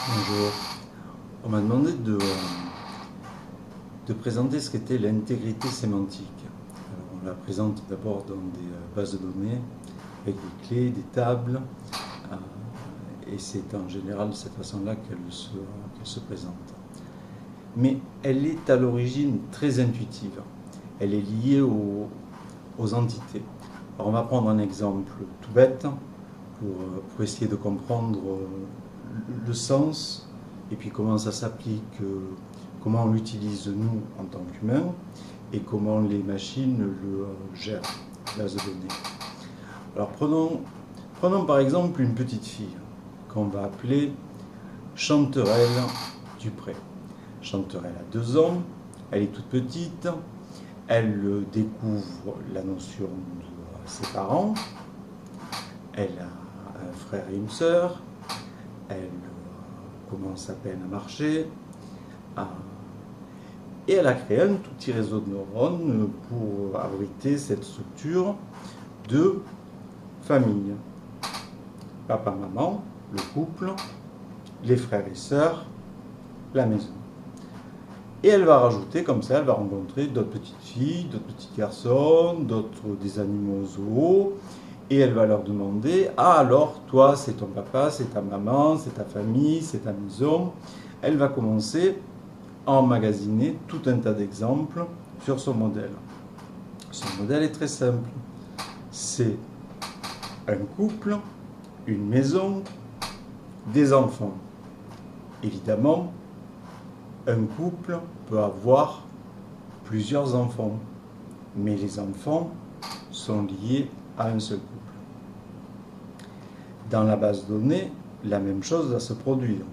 Bonjour. On m'a demandé de présenter ce qu'était l'intégrité sémantique. Alors, on la présente d'abord dans des bases de données avec des clés, des tables, et c'est en général de cette façon-là qu'elle se présente. Mais elle est à l'origine très intuitive. Elle est liée aux entités. Alors, on va prendre un exemple tout bête pour essayer de comprendre le sens et puis comment ça s'applique, comment on l'utilise nous en tant qu'humains et comment les machines le gèrent, la base de données. Alors prenons par exemple une petite fille qu'on va appeler Chanterelle Dupré. Chanterelle a 2 ans, elle est toute petite, elle découvre la notion de ses parents, elle a un frère et une sœur, elle commence à peine à marcher, et elle a créé un tout petit réseau de neurones pour abriter cette structure de famille. Papa, maman, le couple, les frères et sœurs, la maison. Et elle va rajouter comme ça, elle va rencontrer d'autres petites filles, d'autres petits garçons, des animaux zoos, et elle va leur demander « Ah alors, toi, c'est ton papa, c'est ta maman, c'est ta famille, c'est ta maison ». Elle va commencer à emmagasiner tout un tas d'exemples sur son modèle. Son modèle est très simple. C'est un couple, une maison, des enfants. Évidemment, un couple peut avoir plusieurs enfants, mais les enfants sont liés à un seul couple. Dans la base de données, la même chose va se produire.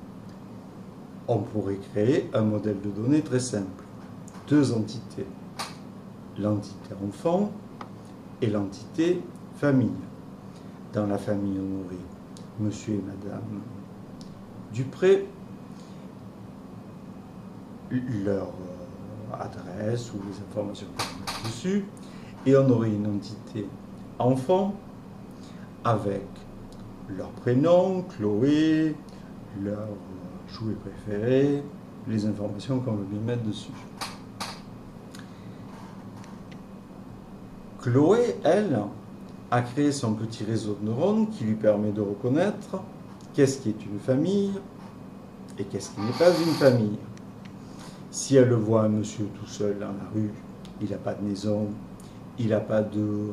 On pourrait créer un modèle de données très simple. 2 entités. L'entité enfant et l'entité famille. Dans la famille, on aurait monsieur et madame Dupré, leur adresse ou les informations qu'on met dessus, et on aurait une entité enfant avec leur prénom, Chloé, leur jouet préféré, les informations qu'on veut lui mettre dessus. Chloé, elle, a créé son petit réseau de neurones qui lui permet de reconnaître qu'est-ce qui est une famille et qu'est-ce qui n'est pas une famille. Si elle voit un monsieur tout seul dans la rue, il n'a pas de maison, il n'a pas de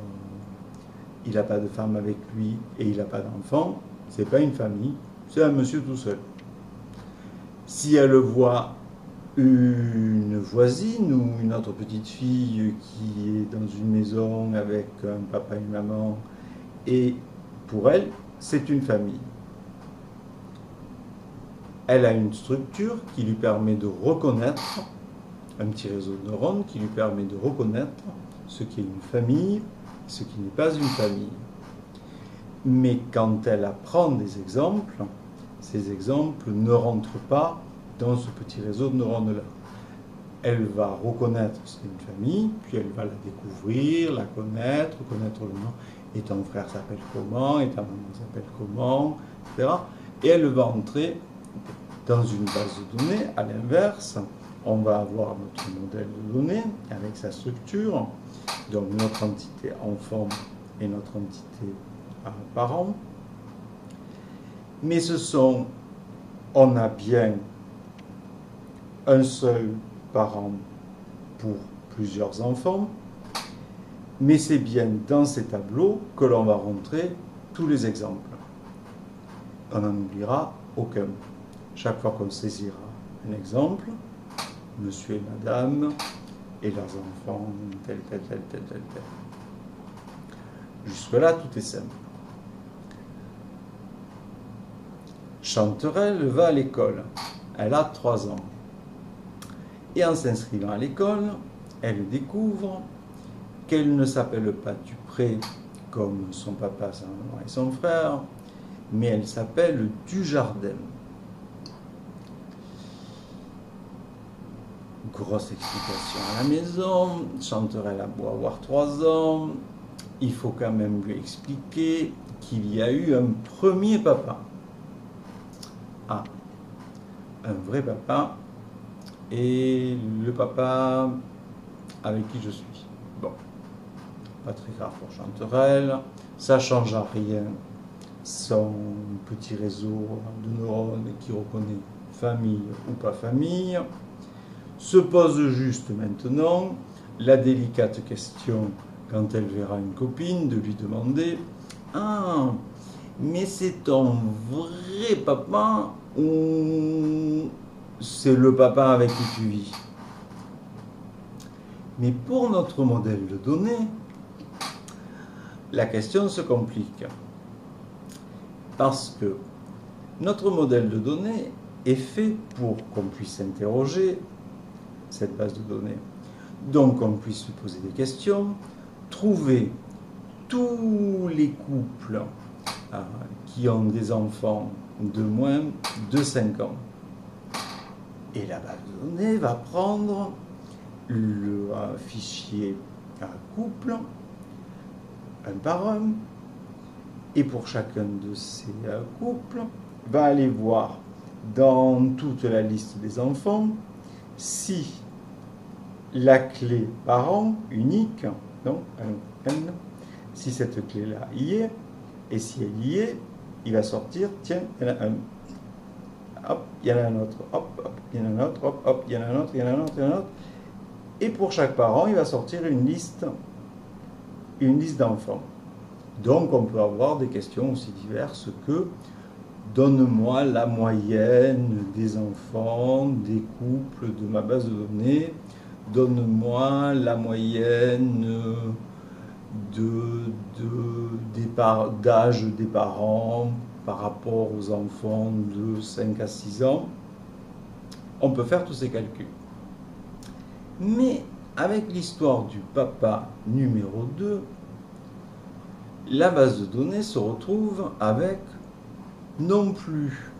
femme avec lui et il n'a pas d'enfant, c'est pas une famille, c'est un monsieur tout seul. Si elle voit une voisine ou une autre petite fille qui est dans une maison avec un papa et une maman, et pour elle, c'est une famille. Elle a une structure qui lui permet de reconnaître, un petit réseau de neurones qui lui permet de reconnaître ce qui est une famille, ce qui n'est pas une famille. Mais quand elle apprend des exemples, ces exemples ne rentrent pas dans ce petit réseau de neurones-là. Elle va reconnaître ce qu'est une famille, puis elle va la découvrir, la connaître le nom. Et ton frère s'appelle comment, et ta maman s'appelle comment, etc. Et elle va entrer dans une base de données. À l'inverse, on va avoir notre modèle de données avec sa structure, donc notre entité enfant et notre entité parent. Mais on a bien un seul parent pour plusieurs enfants, mais c'est bien dans ces tableaux que l'on va rentrer tous les exemples. On n'en oubliera aucun. Chaque fois qu'on saisira un exemple, monsieur et madame et leurs enfants, tel. Jusque-là, tout est simple. Chanterelle va à l'école. Elle a 3 ans. Et en s'inscrivant à l'école, elle découvre qu'elle ne s'appelle pas Dupré comme son papa, sa maman et son frère, mais elle s'appelle Dujardin. Grosse explication à la maison. Chanterelle a beau avoir 3 ans, il faut quand même lui expliquer qu'il y a eu un premier papa. Ah, un vrai papa et le papa avec qui je suis. Bon, pas très grave pour Chanterelle, ça ne change rien. Son petit réseau de neurones qui reconnaît famille ou pas famille. Se pose juste maintenant la délicate question, quand elle verra une copine, de lui demander « Ah, mais c'est ton vrai papa ou c'est le papa avec qui tu vis ?» Mais pour notre modèle de données, la question se complique. Parce que notre modèle de données est fait pour qu'on puisse interroger cette base de données. Donc on puisse lui poser des questions, trouver tous les couples qui ont des enfants de moins de 5 ans. Et la base de données va prendre le fichier couple, un par un, et pour chacun de ces couples, va aller voir dans toute la liste des enfants si la clé parent unique, non, si cette clé-là y est, et si elle y est, il va sortir, tiens, il y en a un, hop, il y en a un autre, hop, hop, il y en a un autre, hop, hop, il y en a un autre, il y en a un autre, il y en a un autre. Et pour chaque parent, il va sortir une liste d'enfants. Donc on peut avoir des questions aussi diverses que donne-moi la moyenne des enfants, des couples de ma base de données, donne-moi la moyenne d'âge des parents par rapport aux enfants de 5 à 6 ans. On peut faire tous ces calculs. Mais avec l'histoire du papa numéro 2, la base de données se retrouve avec non plus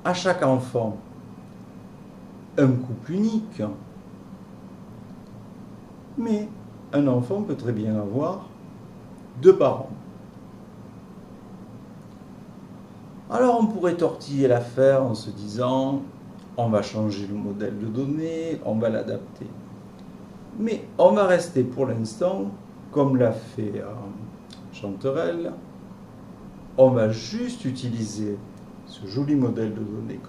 à chaque enfant un couple unique, mais un enfant peut très bien avoir 2 parents. Alors on pourrait tortiller l'affaire en se disant on va changer le modèle de données, on va l'adapter. Mais on va rester pour l'instant, comme l'a fait Chanterelle, on va juste utiliser ce joli modèle de données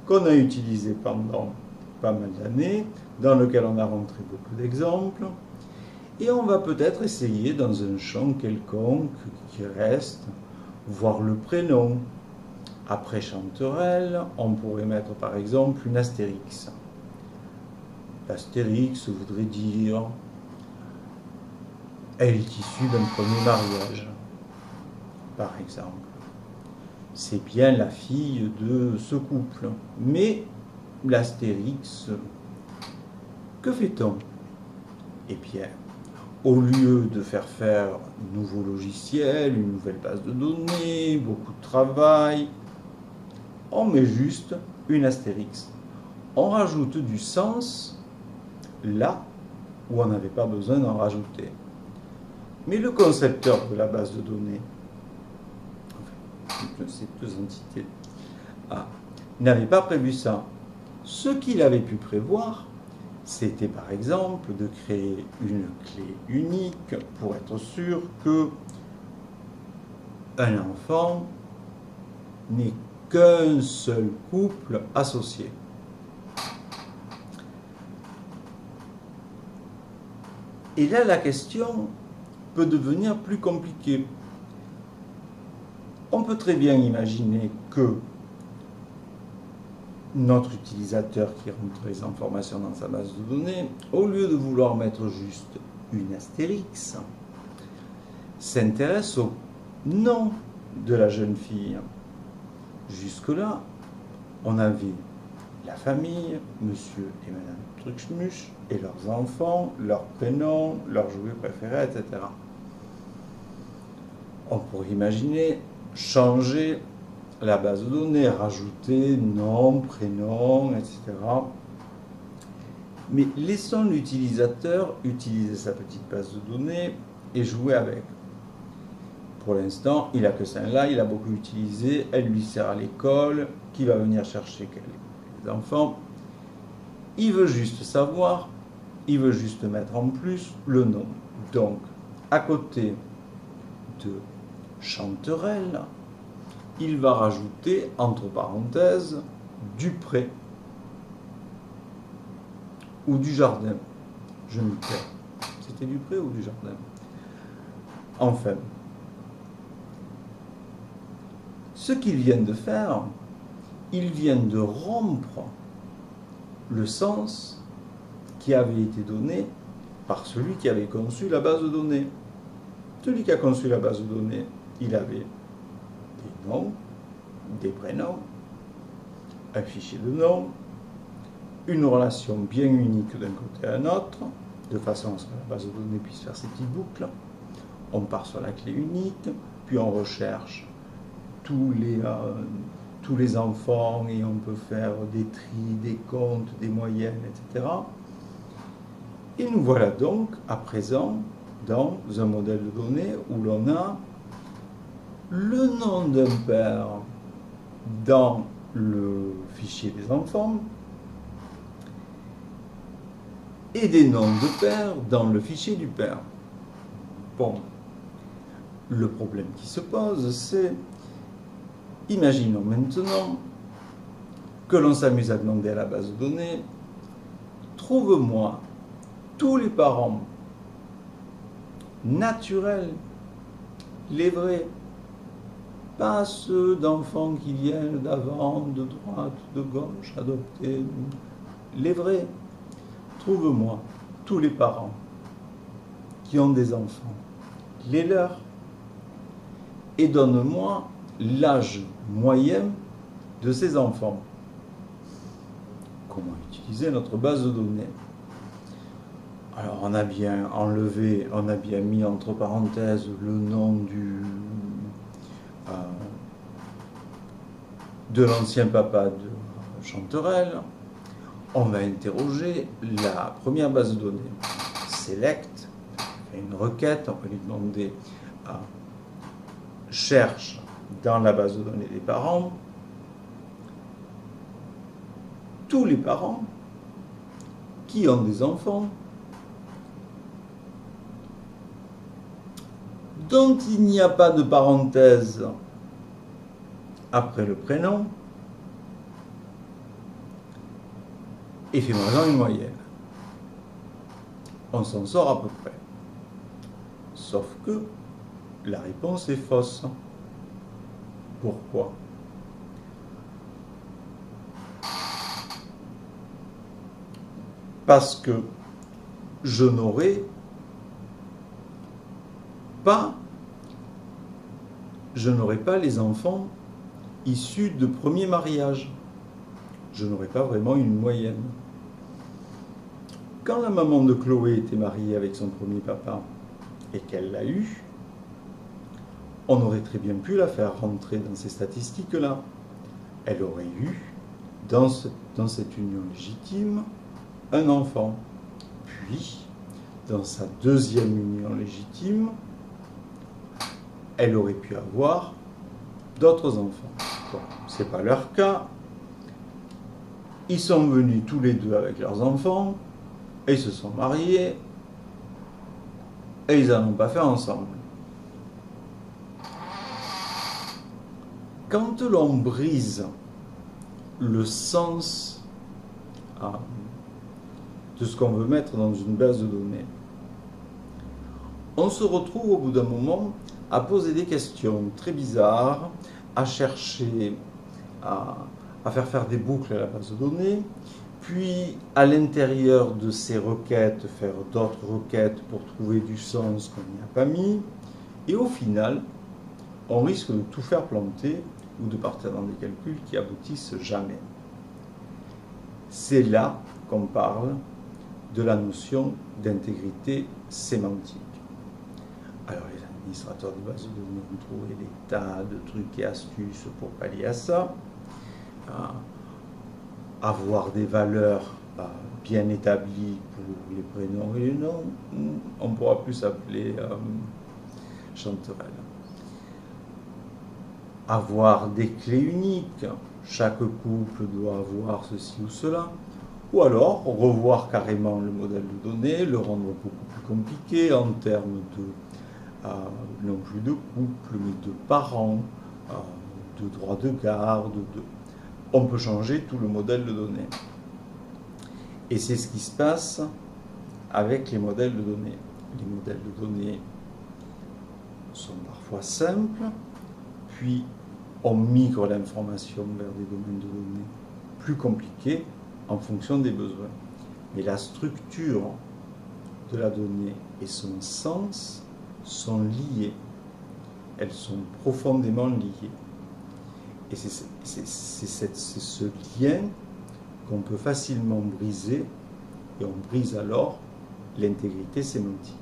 qu'on a utilisé pendant pas mal d'années, dans lequel on a rentré beaucoup d'exemples, et on va peut-être essayer dans un champ quelconque qui reste, voir le prénom. Après Chanterelle, on pourrait mettre par exemple une astérix. L'astérix voudrait dire elle est issue d'un premier mariage, par exemple. C'est bien la fille de ce couple. Mais l'astérix, que fait-on? Eh bien, au lieu de faire un nouveau logiciel, une nouvelle base de données, beaucoup de travail, on met juste une astérix. On rajoute du sens là où on n'avait pas besoin d'en rajouter. Mais le concepteur de la base de données, ces 2 entités, n'avait pas prévu ça. Ce qu'il avait pu prévoir, c'était par exemple de créer une clé unique pour être sûr que un enfant n'ait qu'un seul couple associé. Et là, la question peut devenir plus compliquée. On peut très bien imaginer que notre utilisateur qui rentre les informations dans sa base de données, au lieu de vouloir mettre juste une astérix, s'intéresse au nom de la jeune fille. Jusque-là, on avait la famille, monsieur et madame Truxmuche, et leurs enfants, leurs prénoms, leurs jouets préférés, etc. On pourrait imaginer changer la base de données, rajouter nom, prénom, etc. Mais laissons l'utilisateur utiliser sa petite base de données et jouer avec. Pour l'instant, il n'a que ça là, il a beaucoup utilisé, elle lui sert à l'école, qui va venir chercher les enfants. Il veut juste savoir, il veut juste mettre en plus le nom. Donc, à côté de Chanterelle, il va rajouter, entre parenthèses, du pré ou du jardin. Je me perds. C'était du pré ou du jardin? Enfin, ce qu'ils viennent de faire, ils viennent de rompre le sens qui avait été donné par celui qui avait conçu la base de données. Celui qui a conçu la base de données, il avait des noms, des prénoms, un fichier de nom, une relation bien unique d'un côté à un autre, de façon à ce que la base de données puisse faire ses petites boucles. On part sur la clé unique, puis on recherche tous les enfants et on peut faire des tris, des comptes, des moyennes, etc. Et nous voilà donc à présent dans un modèle de données où l'on a le nom d'un père dans le fichier des enfants et des noms de père dans le fichier du père. Bon, le problème qui se pose, c'est, imaginons maintenant que l'on s'amuse à demander à la base de données, trouve-moi tous les parents naturels, les vrais, pas ceux d'enfants qui viennent d'avant, de droite, de gauche, adoptés, les vrais. Trouve-moi tous les parents qui ont des enfants, les leurs, et donne-moi l'âge moyen de ces enfants. Comment utiliser notre base de données? Alors on a bien enlevé, on a bien mis entre parenthèses le nom de l'ancien papa de Chanterelle. On va interroger la première base de données. Select, une requête, on peut lui demander cherche dans la base de données des parents tous les parents qui ont des enfants dont il n'y a pas de parenthèse après le prénom, et fais-moi une moyenne. On s'en sort à peu près. Sauf que la réponse est fausse. Pourquoi? Parce que je n'aurai pas les enfants issus de premier mariage. Je n'aurai pas vraiment une moyenne. Quand la maman de Chloé était mariée avec son premier papa et qu'elle l'a eu, on aurait très bien pu la faire rentrer dans ces statistiques-là. Elle aurait eu, dans cette union légitime, un enfant. Puis, dans sa deuxième union légitime, elle aurait pu avoir d'autres enfants. Bon, ce n'est pas leur cas. Ils sont venus tous les deux avec leurs enfants, et ils se sont mariés, et ils n'en ont pas fait ensemble. Quand l'on brise le sens de ce qu'on veut mettre dans une base de données, on se retrouve au bout d'un moment à poser des questions très bizarres, à chercher à faire des boucles à la base de données, puis à l'intérieur de ces requêtes, faire d'autres requêtes pour trouver du sens qu'on n'y a pas mis, et au final, on risque de tout faire planter ou de partir dans des calculs qui aboutissent jamais. C'est là qu'on parle de la notion d'intégrité sémantique. Alors les administrateurs de bases de données ont trouvé des tas de trucs et astuces pour pallier à ça. Avoir des valeurs bien établies pour les prénoms et les noms, on ne pourra plus s'appeler Chanterelle. avoir des clés uniques, chaque couple doit avoir ceci ou cela, ou alors revoir carrément le modèle de données, le rendre beaucoup plus compliqué en termes de, non plus de couple, mais de parents, de droits de garde, on peut changer tout le modèle de données. Et c'est ce qui se passe avec les modèles de données. Les modèles de données sont parfois simples, puis on migre l'information vers des domaines de données plus compliqués en fonction des besoins. Mais la structure de la donnée et son sens sont liés. Elles sont profondément liées. Et c'est ce lien qu'on peut facilement briser, et on brise alors l'intégrité sémantique.